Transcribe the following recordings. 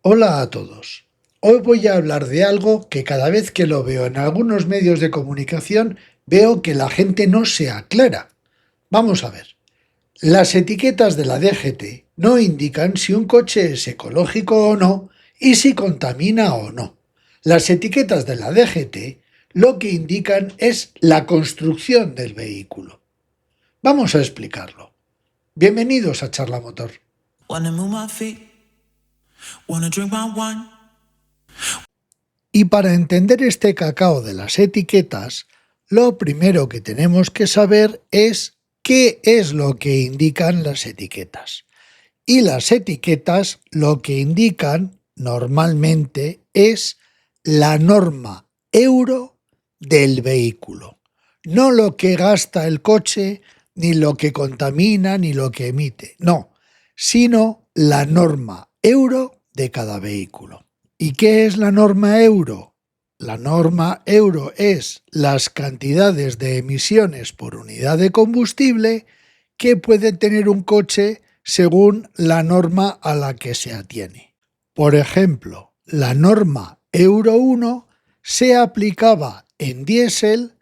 Hola a todos. Hoy voy a hablar de algo que cada vez que lo veo en algunos medios de comunicación veo que la gente no se aclara. Vamos a ver. Las etiquetas de la DGT no indican si un coche es ecológico o no y si contamina o no. Las etiquetas de la DGT lo que indican es la construcción del vehículo. Vamos a explicarlo. Bienvenidos a Charla Motor. Y para entender este cacao de las etiquetas, lo primero que tenemos que saber es qué es lo que indican las etiquetas. Y las etiquetas lo que indican normalmente es la norma euro del vehículo. No lo que gasta el coche, ni lo que contamina, ni lo que emite. No, sino la norma euro de cada vehículo. ¿Y qué es la norma euro? La norma euro es las cantidades de emisiones por unidad de combustible que puede tener un coche según la norma a la que se atiene. Por ejemplo, la norma Euro 1 se aplicaba en diésel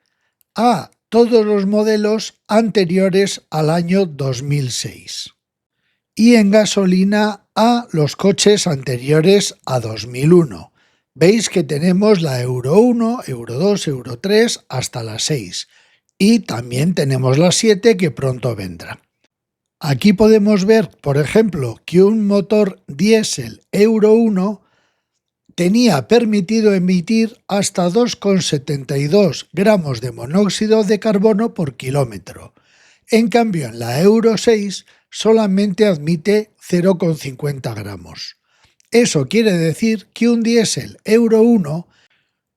a todos los modelos anteriores al año 2006 y en gasolina a los coches anteriores a 2001. Veis que tenemos la Euro 1, Euro 2, Euro 3 hasta la 6 y también tenemos la 7 que pronto vendrá. Aquí podemos ver, por ejemplo, que un motor diésel Euro 1 tenía permitido emitir hasta 2,72 gramos de monóxido de carbono por kilómetro. En cambio, en la Euro 6 solamente admite 0,50 gramos. Eso quiere decir que un diésel Euro 1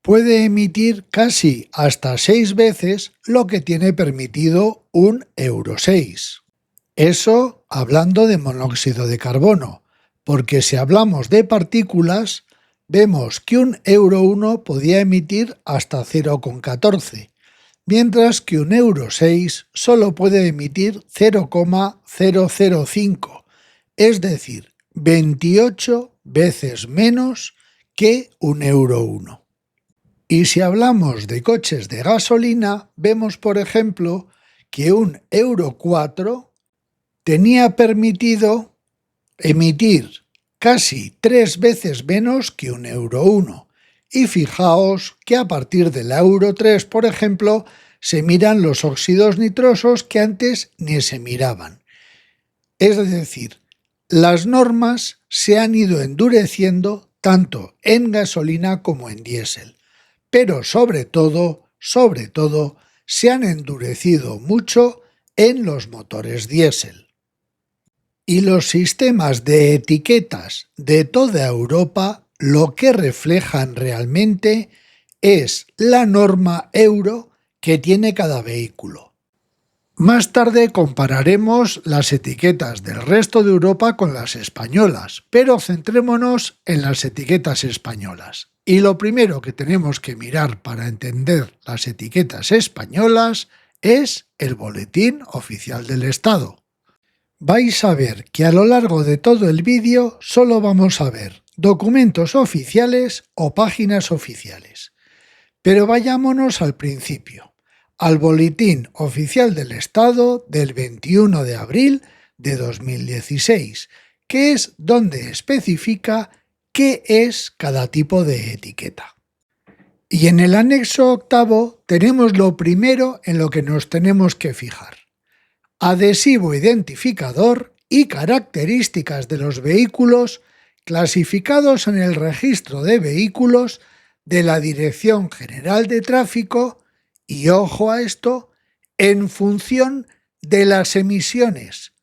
puede emitir casi hasta 6 veces lo que tiene permitido un Euro 6. Eso hablando de monóxido de carbono, porque si hablamos de partículas, vemos que un Euro 1 podía emitir hasta 0,14, mientras que un Euro 6 solo puede emitir 0,005, es decir, 28 veces menos que un Euro 1. Y si hablamos de coches de gasolina, vemos por ejemplo que un Euro 4 tenía permitido emitir casi 3 veces menos que un Euro 1. Y fijaos que a partir del Euro 3, por ejemplo, se miran los óxidos nitrosos que antes ni se miraban. Es decir, las normas se han ido endureciendo tanto en gasolina como en diésel, pero sobre todo, se han endurecido mucho en los motores diésel. Y los sistemas de etiquetas de toda Europa lo que reflejan realmente es la norma euro que tiene cada vehículo. Más tarde compararemos las etiquetas del resto de Europa con las españolas, pero centrémonos en las etiquetas españolas. Y lo primero que tenemos que mirar para entender las etiquetas españolas es el Boletín Oficial del Estado. Vais a ver que a lo largo de todo el vídeo solo vamos a ver documentos oficiales o páginas oficiales. Pero vayámonos al principio, al Boletín Oficial del Estado del 21 de abril de 2016, que es donde especifica qué es cada tipo de etiqueta. Y en el anexo octavo tenemos lo primero en lo que nos tenemos que fijar: adhesivo identificador y características de los vehículos clasificados en el registro de vehículos de la Dirección General de Tráfico y, ojo a esto, en función de las emisiones,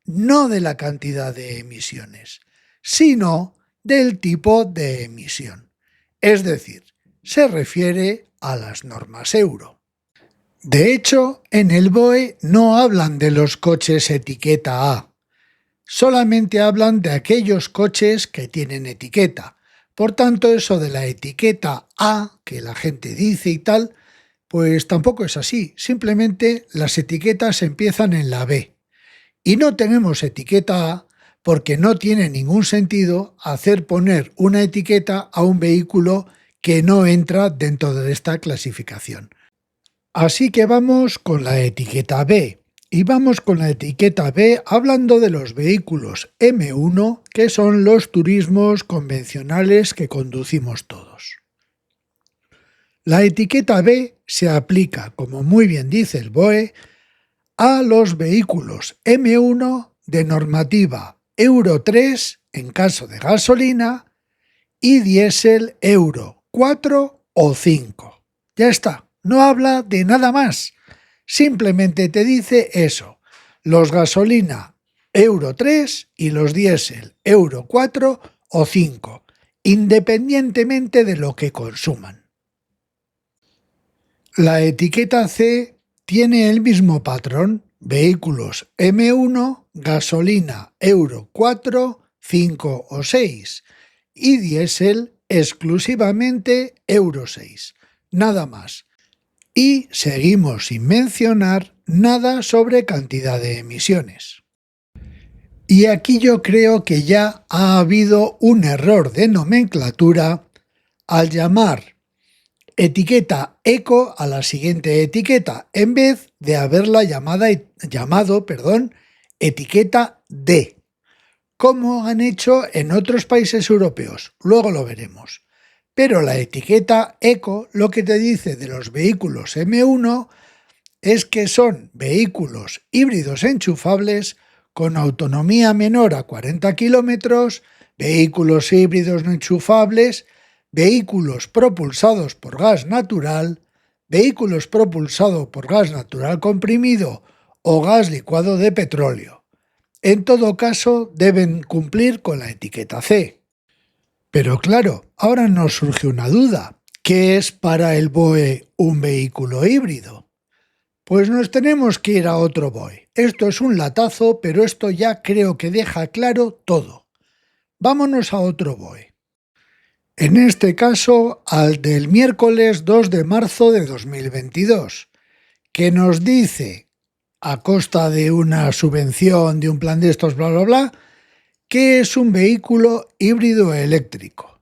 no de la cantidad de emisiones, sino del tipo de emisión. Es decir, se refiere a las normas Euro. De hecho, en el BOE no hablan de los coches etiqueta A, solamente hablan de aquellos coches que tienen etiqueta. Por tanto, eso de la etiqueta A, que la gente dice y tal, pues tampoco es así. Simplemente las etiquetas empiezan en la B. Y no tenemos etiqueta A porque no tiene ningún sentido hacer poner una etiqueta a un vehículo que no entra dentro de esta clasificación. Así que vamos con la etiqueta B. Y vamos con la etiqueta B hablando de los vehículos M1, que son los turismos convencionales que conducimos todos. La etiqueta B se aplica, como muy bien dice el BOE, a los vehículos M1 de normativa Euro 3 en caso de gasolina y diésel Euro 4 o 5. Ya está, no habla de nada más. Simplemente te dice eso, los gasolina Euro 3 y los diésel Euro 4 o 5, independientemente de lo que consuman. La etiqueta C tiene el mismo patrón, vehículos M1, gasolina Euro 4, 5 o 6 y diésel exclusivamente Euro 6, nada más. Y seguimos sin mencionar nada sobre cantidad de emisiones. Y aquí yo creo que ya ha habido un error de nomenclatura al llamar etiqueta eco a la siguiente etiqueta, en vez de haberla llamado etiqueta D, como han hecho en otros países europeos. Luego lo veremos. Pero la etiqueta eco lo que te dice de los vehículos M1 es que son vehículos híbridos enchufables con autonomía menor a 40 kilómetros, vehículos híbridos no enchufables, vehículos propulsados por gas natural, vehículos propulsados por gas natural comprimido o gas licuado de petróleo. En todo caso, deben cumplir con la etiqueta C. Pero claro, ahora nos surge una duda. ¿Qué es para el BOE un vehículo híbrido? Pues nos tenemos que ir a otro BOE. Esto es un latazo, pero esto ya creo que deja claro todo. Vámonos a otro BOE. En este caso, al del miércoles 2 de marzo de 2022, que nos dice, a costa de una subvención, de un plan de estos, bla, bla, bla, que es un vehículo híbrido eléctrico.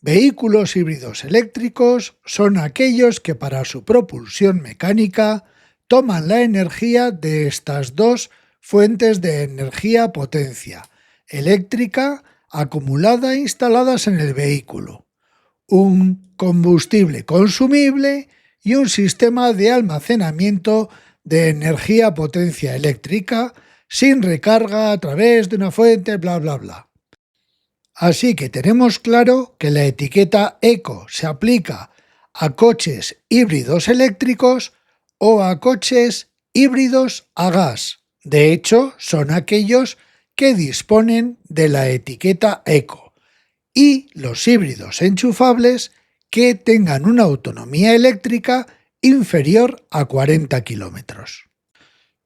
Vehículos híbridos eléctricos son aquellos que para su propulsión mecánica toman la energía de estas dos fuentes de energía potencia eléctrica acumulada instaladas en el vehículo, un combustible consumible y un sistema de almacenamiento de energía potencia eléctrica sin recarga a través de una fuente, bla, bla, bla. Así que tenemos claro que la etiqueta eco se aplica a coches híbridos eléctricos o a coches híbridos a gas. De hecho, son aquellos que disponen de la etiqueta eco, y los híbridos enchufables que tengan una autonomía eléctrica inferior a 40 kilómetros.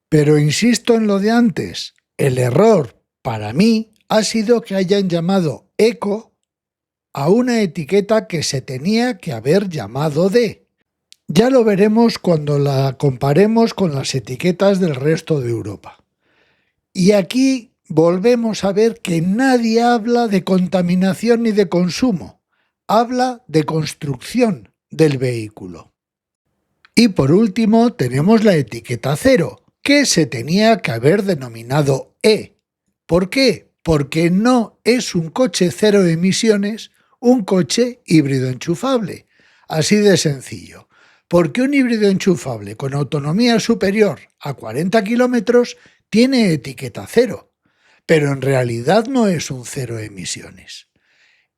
Pero insisto en lo de antes, el error para mí ha sido que hayan llamado eco a una etiqueta que se tenía que haber llamado D. Ya lo veremos cuando la comparemos con las etiquetas del resto de Europa. Y aquí volvemos a ver que nadie habla de contaminación ni de consumo, habla de construcción del vehículo. Y por último tenemos la etiqueta cero, que se tenía que haber denominado E. ¿Por qué? Porque no es un coche cero emisiones, un coche híbrido enchufable. Así de sencillo. Porque un híbrido enchufable con autonomía superior a 40 kilómetros tiene etiqueta cero, pero en realidad no es un cero emisiones.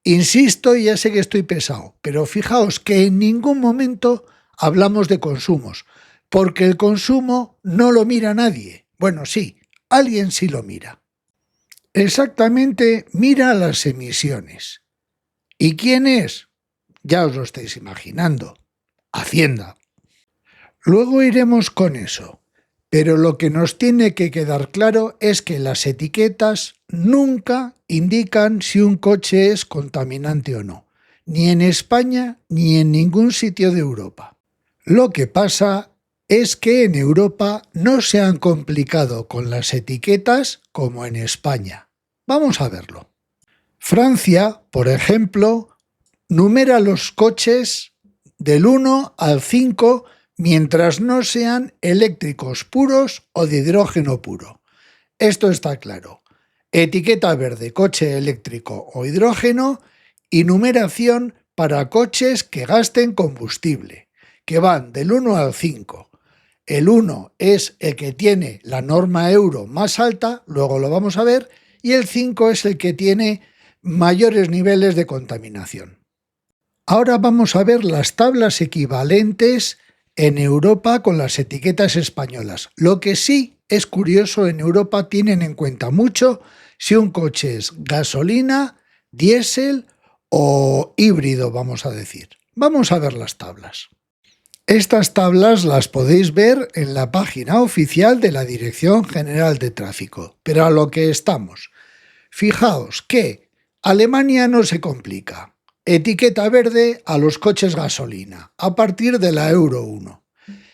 Insisto, ya sé que estoy pesado, pero fijaos que en ningún momento hablamos de consumos, porque el consumo no lo mira nadie. Bueno, sí, alguien sí lo mira. Exactamente, mira las emisiones. ¿Y quién es? Ya os lo estáis imaginando. Hacienda. Luego iremos con eso, pero lo que nos tiene que quedar claro es que las etiquetas nunca indican si un coche es contaminante o no, ni en España ni en ningún sitio de Europa. Lo que pasa es que en Europa no se han complicado con las etiquetas como en España. Vamos a verlo. Francia, por ejemplo, numera los coches del 1 al 5 mientras no sean eléctricos puros o de hidrógeno puro. Esto está claro. Etiqueta verde, coche eléctrico o hidrógeno, y numeración para coches que gasten combustible, que van del 1 al 5. El 1 es el que tiene la norma Euro más alta, luego lo vamos a ver, y el 5 es el que tiene mayores niveles de contaminación. Ahora vamos a ver las tablas equivalentes en Europa con las etiquetas españolas. Lo que sí es curioso, en Europa tienen en cuenta mucho si un coche es gasolina, diésel o híbrido, vamos a decir. Vamos a ver las tablas. Estas tablas las podéis ver en la página oficial de la Dirección General de Tráfico, pero a lo que estamos. Fijaos que Alemania no se complica. Etiqueta verde a los coches gasolina, a partir de la Euro 1.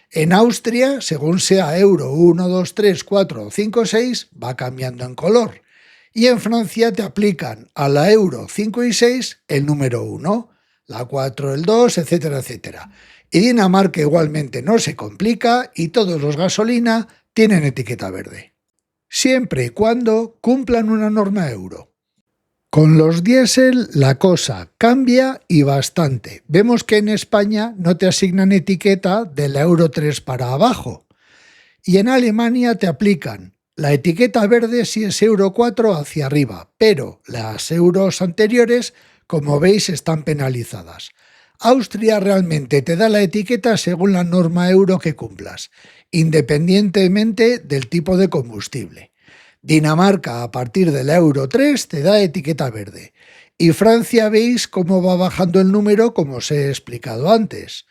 En Austria, según sea Euro 1, 2, 3, 4 o 5, 6, va cambiando en color. Y en Francia te aplican a la Euro 5 y 6 el número 1, la 4 el 2, etcétera, etcétera. Y Dinamarca igualmente no se complica y todos los gasolina tienen etiqueta verde, siempre y cuando cumplan una norma Euro. Con los diésel la cosa cambia y bastante. Vemos que en España no te asignan etiqueta de la Euro 3 para abajo. Y en Alemania te aplican la etiqueta verde si es Euro 4 hacia arriba, pero las euros anteriores, como veis, están penalizadas. Austria realmente te da la etiqueta según la norma Euro que cumplas, independientemente del tipo de combustible. Dinamarca, a partir de la Euro 3, te da etiqueta verde. Y Francia, veis cómo va bajando el número, como os he explicado antes.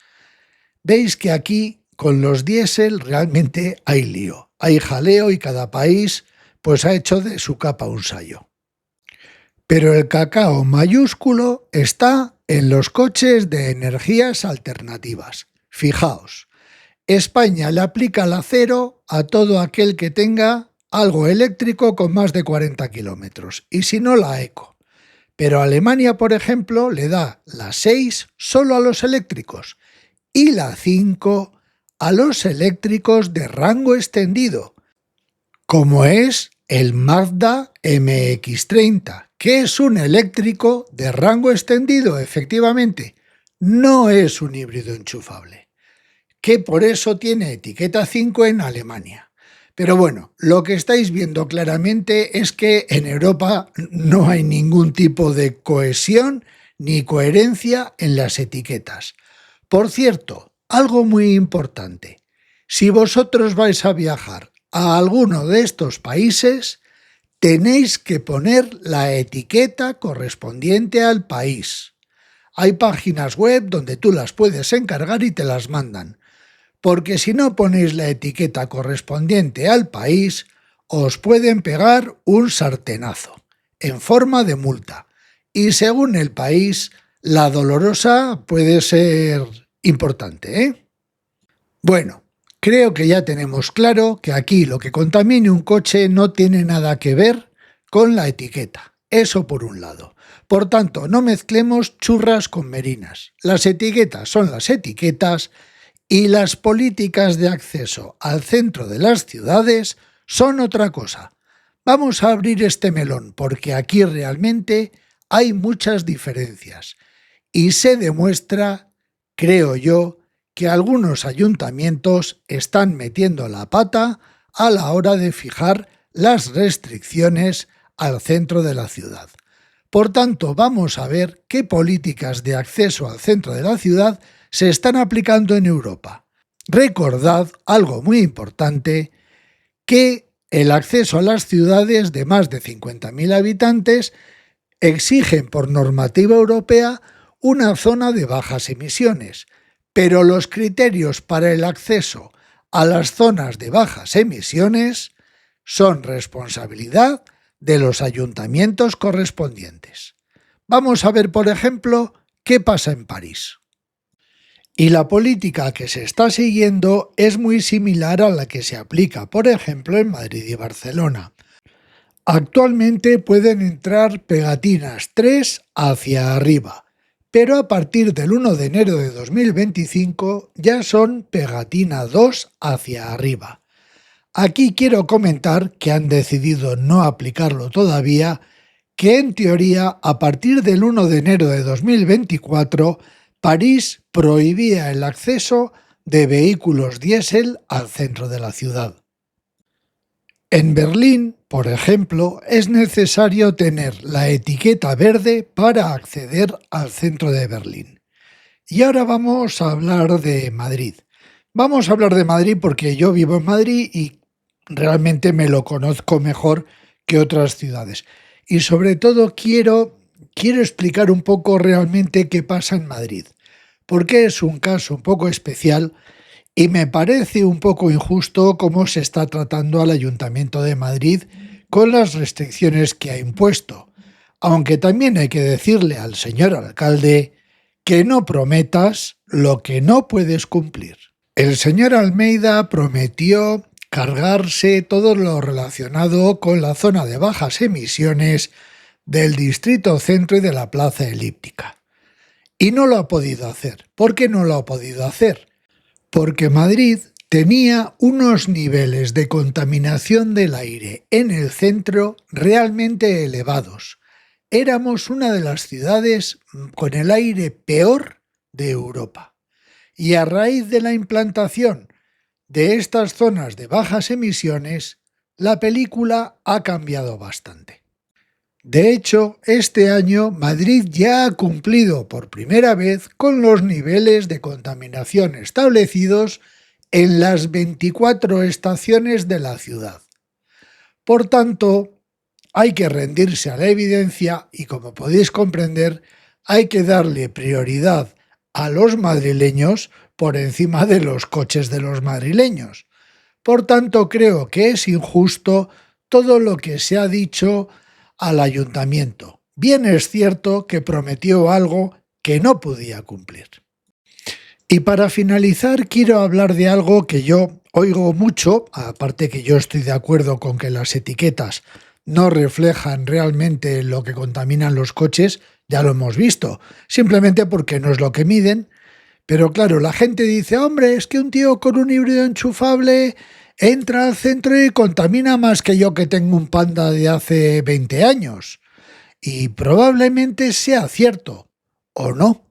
Veis que aquí, con los diésel, realmente hay lío, hay jaleo y cada país pues ha hecho de su capa un sayo. Pero el cacao mayúsculo está en los coches de energías alternativas. Fijaos, España le aplica la cero a todo aquel que tenga algo eléctrico con más de 40 kilómetros, y si no, la eco. Pero Alemania, por ejemplo, le da la 6 solo a los eléctricos y la 5 a los eléctricos de rango extendido, como es el Mazda MX-30, que es un eléctrico de rango extendido, efectivamente, no es un híbrido enchufable, que por eso tiene etiqueta 5 en Alemania. Pero bueno, lo que estáis viendo claramente es que en Europa no hay ningún tipo de cohesión ni coherencia en las etiquetas. Por cierto, algo muy importante, si vosotros vais a viajar a alguno de estos países, tenéis que poner la etiqueta correspondiente al país. Hay páginas web donde tú las puedes encargar y te las mandan. Porque si no ponéis la etiqueta correspondiente al país, os pueden pegar un sartenazo, en forma de multa. Y según el país, la dolorosa puede ser importante, ¿eh? Bueno, creo que ya tenemos claro que aquí lo que contamine un coche no tiene nada que ver con la etiqueta. Eso por un lado. Por tanto, no mezclemos churras con merinas. Las etiquetas son las etiquetas y las políticas de acceso al centro de las ciudades son otra cosa. Vamos a abrir este melón porque aquí realmente hay muchas diferencias y se demuestra, creo yo, que algunos ayuntamientos están metiendo la pata a la hora de fijar las restricciones al centro de la ciudad. Por tanto, vamos a ver qué políticas de acceso al centro de la ciudad se están aplicando en Europa. Recordad algo muy importante, que el acceso a las ciudades de más de 50.000 habitantes exigen por normativa europea una zona de bajas emisiones, pero los criterios para el acceso a las zonas de bajas emisiones son responsabilidad de los ayuntamientos correspondientes. Vamos a ver, por ejemplo, qué pasa en París. Y la política que se está siguiendo es muy similar a la que se aplica, por ejemplo, en Madrid y Barcelona. Actualmente pueden entrar pegatinas 3 hacia arriba, pero a partir del 1 de enero de 2025 ya son pegatina 2 hacia arriba. Aquí quiero comentar que han decidido no aplicarlo todavía, que en teoría a partir del 1 de enero de 2024 París prohibía el acceso de vehículos diésel al centro de la ciudad. En Berlín, por ejemplo, es necesario tener la etiqueta verde para acceder al centro de Berlín. Y ahora vamos a hablar de Madrid. Vamos a hablar de Madrid porque yo vivo en Madrid y realmente me lo conozco mejor que otras ciudades. Y sobre todo quiero explicar un poco realmente qué pasa en Madrid, porque es un caso un poco especial y me parece un poco injusto cómo se está tratando al Ayuntamiento de Madrid con las restricciones que ha impuesto, aunque también hay que decirle al señor alcalde que no prometas lo que no puedes cumplir. El señor Almeida prometió cargarse todo lo relacionado con la zona de bajas emisiones del Distrito Centro y de la Plaza Elíptica. Y no lo ha podido hacer. ¿Por qué no lo ha podido hacer? Porque Madrid tenía unos niveles de contaminación del aire en el centro realmente elevados. Éramos una de las ciudades con el aire peor de Europa. Y a raíz de la implantación de estas zonas de bajas emisiones, la película ha cambiado bastante. De hecho, este año Madrid ya ha cumplido por primera vez con los niveles de contaminación establecidos en las 24 estaciones de la ciudad. Por tanto, hay que rendirse a la evidencia y, como podéis comprender, hay que darle prioridad a los madrileños por encima de los coches de los madrileños. Por tanto, creo que es injusto todo lo que se ha dicho al ayuntamiento. Bien es cierto que prometió algo que no podía cumplir. Y para finalizar, quiero hablar de algo que yo oigo mucho, aparte que yo estoy de acuerdo con que las etiquetas no reflejan realmente lo que contaminan los coches, ya lo hemos visto, simplemente porque no es lo que miden. Pero claro, la gente dice, hombre, es que un tío con un híbrido enchufable entra al centro y contamina más que yo que tengo un Panda de hace 20 años. Y probablemente sea cierto, o no.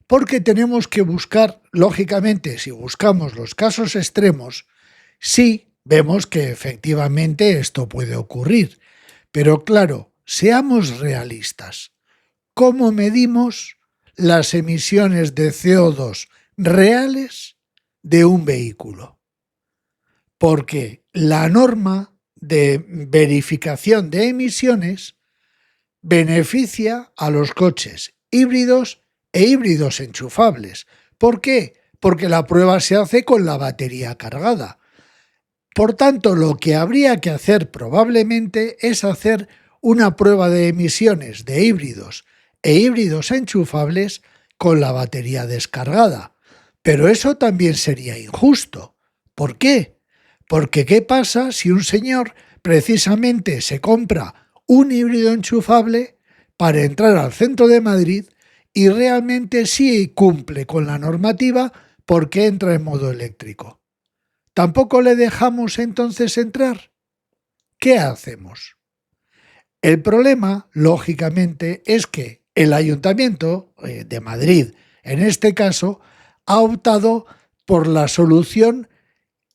Porque tenemos que buscar, lógicamente, si buscamos los casos extremos, sí vemos que efectivamente esto puede ocurrir. Pero claro, seamos realistas. ¿Cómo medimos las emisiones de CO2 reales de un vehículo? Porque la norma de verificación de emisiones beneficia a los coches híbridos e híbridos enchufables. ¿Por qué? Porque la prueba se hace con la batería cargada. Por tanto, lo que habría que hacer probablemente es hacer una prueba de emisiones de híbridos e híbridos enchufables con la batería descargada. Pero eso también sería injusto. ¿Por qué? Porque ¿qué pasa si un señor precisamente se compra un híbrido enchufable para entrar al centro de Madrid y realmente sí cumple con la normativa porque entra en modo eléctrico? ¿Tampoco le dejamos entonces entrar? ¿Qué hacemos? El problema, lógicamente, es que el Ayuntamiento de Madrid, en este caso, ha optado por la solución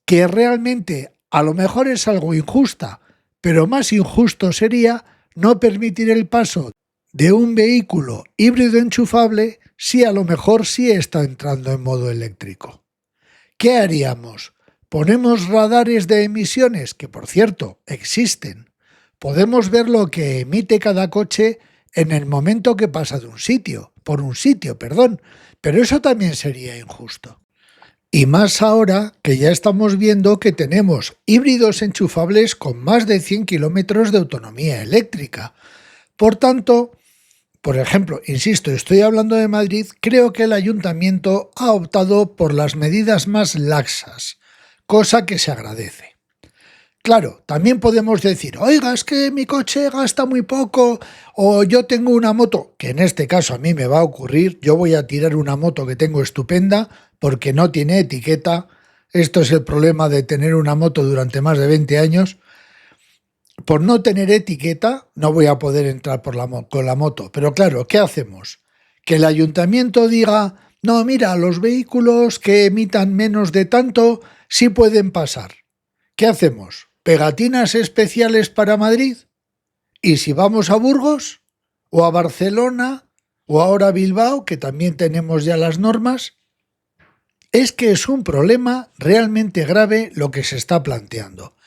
que realmente a lo mejor es algo injusta, pero más injusto sería no permitir el paso de un vehículo híbrido enchufable si a lo mejor sí está entrando en modo eléctrico. ¿Qué haríamos? Ponemos radares de emisiones, que por cierto existen. Podemos ver lo que emite cada coche en el momento que pasa de un sitio, por un sitio, pero eso también sería injusto. Y más ahora que ya estamos viendo que tenemos híbridos enchufables con más de 100 kilómetros de autonomía eléctrica. Por tanto, Por ejemplo, insisto, estoy hablando de Madrid, creo que el ayuntamiento ha optado por las medidas más laxas, cosa que se agradece. Claro, también podemos decir, oiga, es que mi coche gasta muy poco, o yo tengo una moto, que en este caso a mí me va a ocurrir, yo voy a tirar una moto que tengo estupenda porque no tiene etiqueta. Esto es el problema de tener una moto durante más de 20 años. Por no tener etiqueta no voy a poder entrar con la moto. Pero claro, ¿qué hacemos? Que el ayuntamiento diga, no, mira, los vehículos que emitan menos de tanto sí pueden pasar. ¿Qué hacemos? ¿Pegatinas especiales para Madrid? ¿Y si vamos a Burgos? ¿O a Barcelona? ¿O ahora a Bilbao, que también tenemos ya las normas? Es que es un problema realmente grave lo que se está planteando.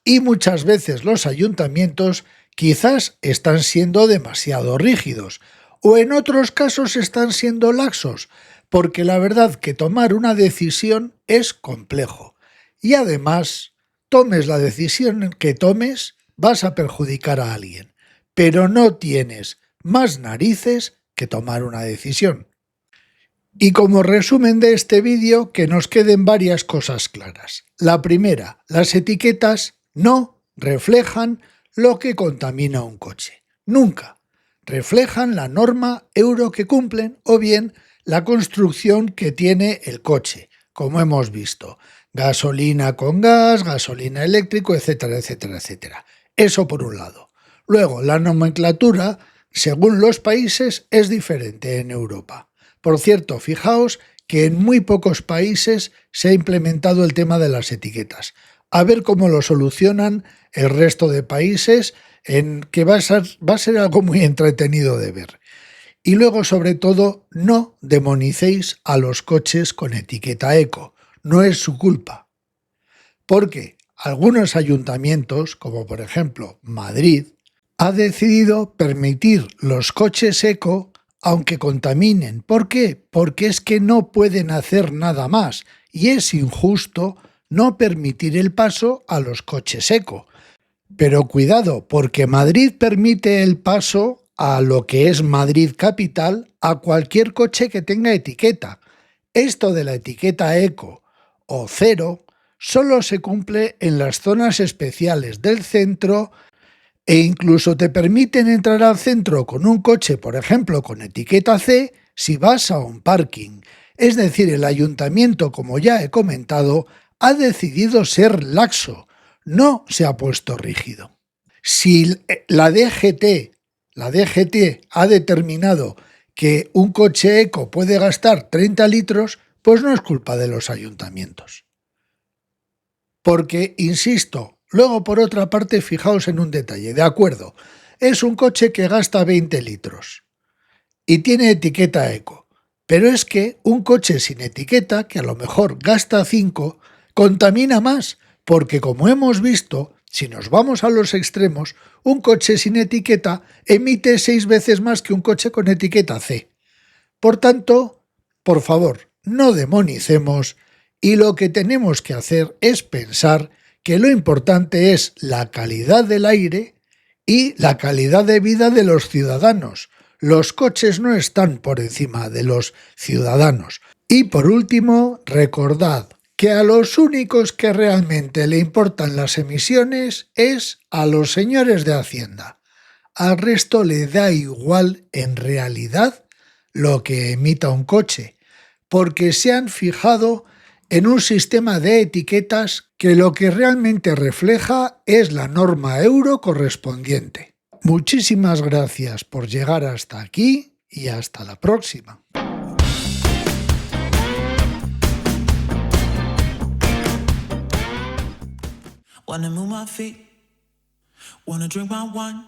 Y muchas veces los ayuntamientos quizás están siendo demasiado rígidos o en otros casos están siendo laxos, porque la verdad que tomar una decisión es complejo. Y además, tomes la decisión que tomes, vas a perjudicar a alguien, pero no tienes más narices que tomar una decisión. Y como resumen de este vídeo, que nos queden varias cosas claras. La primera, las etiquetas no reflejan lo que contamina un coche. Nunca. Reflejan la norma Euro que cumplen o bien la construcción que tiene el coche, como hemos visto. Gasolina con gas, gasolina eléctrico, etcétera, etcétera, etcétera. Eso por un lado. Luego, la nomenclatura, según los países, es diferente en Europa. Por cierto, fijaos que en muy pocos países se ha implementado el tema de las etiquetas. A ver cómo lo solucionan el resto de países, en que va a ser algo muy entretenido de ver. Y luego, sobre todo, no demonicéis a los coches con etiqueta eco. No es su culpa. Porque algunos ayuntamientos, como por ejemplo Madrid, ha decidido permitir los coches eco aunque contaminen. ¿Por qué? Porque es que no pueden hacer nada más y es injusto no permitir el paso a los coches eco. Pero cuidado, porque Madrid permite el paso a lo que es Madrid capital a cualquier coche que tenga etiqueta. Esto de la etiqueta eco o cero solo se cumple en las zonas especiales del centro e incluso te permiten entrar al centro con un coche, por ejemplo, con etiqueta C, si vas a un parking. Es decir, el ayuntamiento, como ya he comentado, ha decidido ser laxo, no se ha puesto rígido. Si la DGT ha determinado que un coche eco puede gastar 30 litros, pues no es culpa de los ayuntamientos. Porque, insisto, luego, por otra parte, fijaos en un detalle. De acuerdo, es un coche que gasta 20 litros y tiene etiqueta eco. Pero es que un coche sin etiqueta, que a lo mejor gasta 5, contamina más. Porque, como hemos visto, si nos vamos a los extremos, un coche sin etiqueta emite 6 veces más que un coche con etiqueta C. Por tanto, por favor, no demonicemos y lo que tenemos que hacer es pensar que lo importante es la calidad del aire y la calidad de vida de los ciudadanos. Los coches no están por encima de los ciudadanos. Y por último, recordad que a los únicos que realmente le importan las emisiones es a los señores de Hacienda. Al resto le da igual en realidad lo que emita un coche, porque se han fijado en un sistema de etiquetas que lo que realmente refleja es la norma Euro correspondiente. Muchísimas gracias por llegar hasta aquí y hasta la próxima. Wanna move my feet, wanna drink my wine.